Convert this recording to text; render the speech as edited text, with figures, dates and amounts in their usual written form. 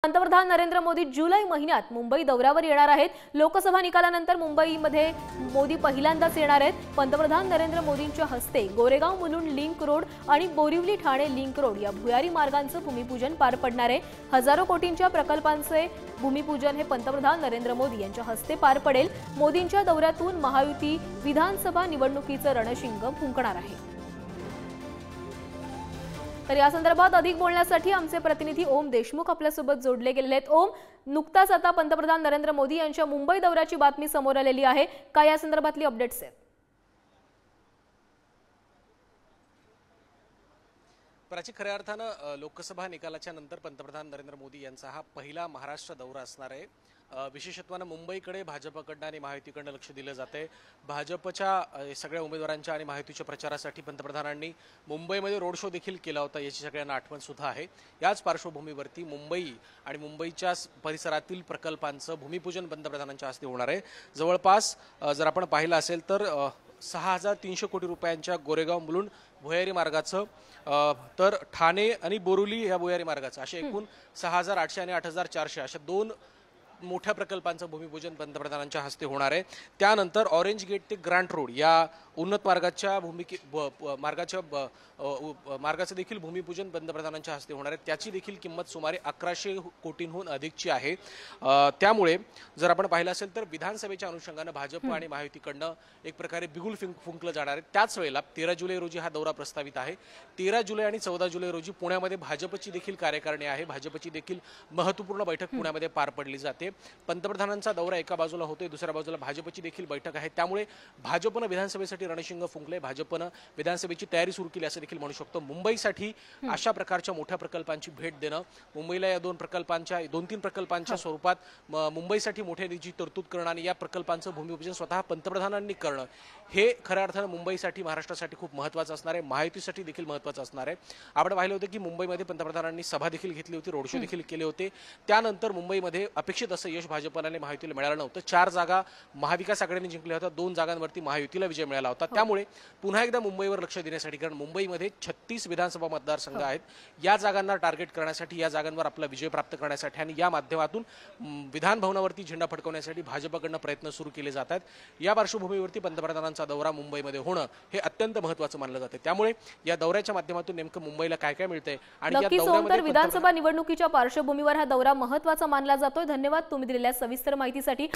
पंतप्रधान नरेंद्र मोदी जुलै महिन्यात मुंबई दौऱ्यावर येणार आहेत। लोकसभा निकालानंतर मुंबईमध्ये मोदी पहिल्यांदाच येणार आहेत। पंतप्रधान नरेंद्र मोदींच्या हस्ते गोरेगाव मुलुंड लिंक रोड आणि बोरिवली ठाणे लिंक रोड या भुयारी मार्गांचं भूमिपूजन पार पडणार आहे। हजारो कोटींच्या प्रकल्पांचे भूमिपूजन हे पंतप्रधान नरेंद्र मोदी यांच्या हस्ते पार पडेल। मोदींच्या दौऱ्यातून महायुती विधानसभा निवडणुकीचं रणशिंग फुंकणार आहे। तर या संदर्भात अधिक बोलण्यासाठी आमचे प्रतिनिधी ओम देशमुख आपल्यासोबत जोडले गेलेले आहेत। ओम, नुकताच आता पंतप्रधान नरेंद्र मोदी यांच्या मुंबई दौऱ्याची बातमी समोर आलेली आहे, काय या संदर्भातली अपडेट्स आहेत? प्राची, खऱ्या अर्थानं लोकसभा निकालाच्या नंतर पंतप्रधान नरेंद्र मोदी यांचा हा पहिला महाराष्ट्र दौरा असणार आहे। विशेषत्वानं मुंबईकडे भाजपकडनं आणि महायुतीकडनं लक्ष दिलं जाते। भाजपच्या सगळ्या उमेदवारांच्या आणि महायुतीच्या प्रचारासाठी पंतप्रधानांनी मुंबईमध्ये रोड शो देखील केला होता, याची सगळ्यांना आठवण सुद्धा आहे। याच पार्श्वभूमीवरती मुंबई आणि मुंबईच्या परिसरातील प्रकल्पांचं भूमिपूजन पंतप्रधानांच्या हस्ते होणार आहे। जवळपास जर आपण पाहिलं असेल तर 6300 कोटी रुपयांच्या गोरेगाव मुलुंड भुयारी मार्गाचं, तर ठाणे आणि बोरिवली या भुयारी मार्गाचं असे एकूण 6800 आणि 8400 अशा दोन मोठ्या प्रकल्पांचं भूमिपूजन पंतप्रधानांच्या हस्ते होणार आहे। त्यानंतर ऑरेंज गेट ते ग्रँट रोड या उन्नत मार्गाचं देखील भूमिपूजन पंतप्रधानांच्या हस्ते होणार आहे। त्याची देखील किंमत सुमारे 1100 कोटींहून अधिकची आहे। त्यामुळे जर आपण पाहिलं असेल तर विधानसभेच्या अनुषंगानं भाजप आणि महायुतीकडनं एक प्रकारे बिगुल फुंकलं जाणार आहे। त्याच वेळेला 13 जुलै रोजी हा दौरा प्रस्तावित आहे। 13 जुलै आणि 14 जुलै रोजी पुण्यामध्ये भाजपची देखील कार्यकारिणी आहे। भाजपची देखील महत्त्वपूर्ण बैठक पुण्यामध्ये पार पडली जाते। पंतप्रधानांचा दौरा एका बाजूला होतोय, दुसऱ्या बाजूला भाजपची देखील बैठक आहे। त्यामुळे भाजपनं विधानसभेसाठी रणशिंग फुंकले, भाजपनं विधानसभेची तयारी सुरू केली असं देखील म्हणू शकतो। मुंबईसाठी अशा प्रकारच्या मोठ्या प्रकल्पांची भेट देणं, मुंबईला या दोन तीन प्रकल्पांच्या स्वरूपात मुंबईसाठी मोठ्या निधीची तरतूद करणं आणि या प्रकल्पांचं भूमिपूजन स्वतः पंतप्रधानांनी करणं, हे खऱ्या अर्थानं मुंबईसाठी, महाराष्ट्रासाठी खूप महत्त्वाचं असणार आहे, महायुतीसाठी देखील महत्त्वाचं असणार आहे। आपण पाहिलं होतं की मुंबईमध्ये पंतप्रधानांनी सभा देखील घेतली होती, रोड शो देखील केले होते। त्यानंतर मुंबईमध्ये अपेक्षित असं यश भाजपला आणि महायुतीला मिळालं नव्हतं। 4 जागा महाविकास आघाडीने जिंकल्या होत्या, 2 जागांवरती महायुतीला विजय मिळाला होता। त्यामुळे पुन्हा एकदा मुंबईवर लक्ष देण्यासाठी, कारण मुंबईमध्ये 36 विधानसभा मतदारसंघ आहेत, या जागांना टार्गेट करण्यासाठी, या जागांवर आपला विजय प्राप्त करण्यासाठी आणि या माध्यमातून विधान भवनावरती झेंडा फडकवण्यासाठी भाजपकडनं प्रयत्न सुरू केले जात आहेत। या पार्श्वभूमीवरती पंतप्रधानांचा दौरा मुंबईमध्ये होणं हे अत्यंत महत्त्वाचं मानलं जाते। त्यामुळे या दौऱ्याच्या माध्यमातून नेमकं मुंबईला काय काय मिळतंय आणि या दौऱ्यामध्ये विधानसभा निवडणुकीच्या पार्श्वभूमीवर हा दौरा महत्त्वाचा मानला जातोय। धन्यवाद तुम्ही दिलेल्या सविस्तर माहितीसाठी।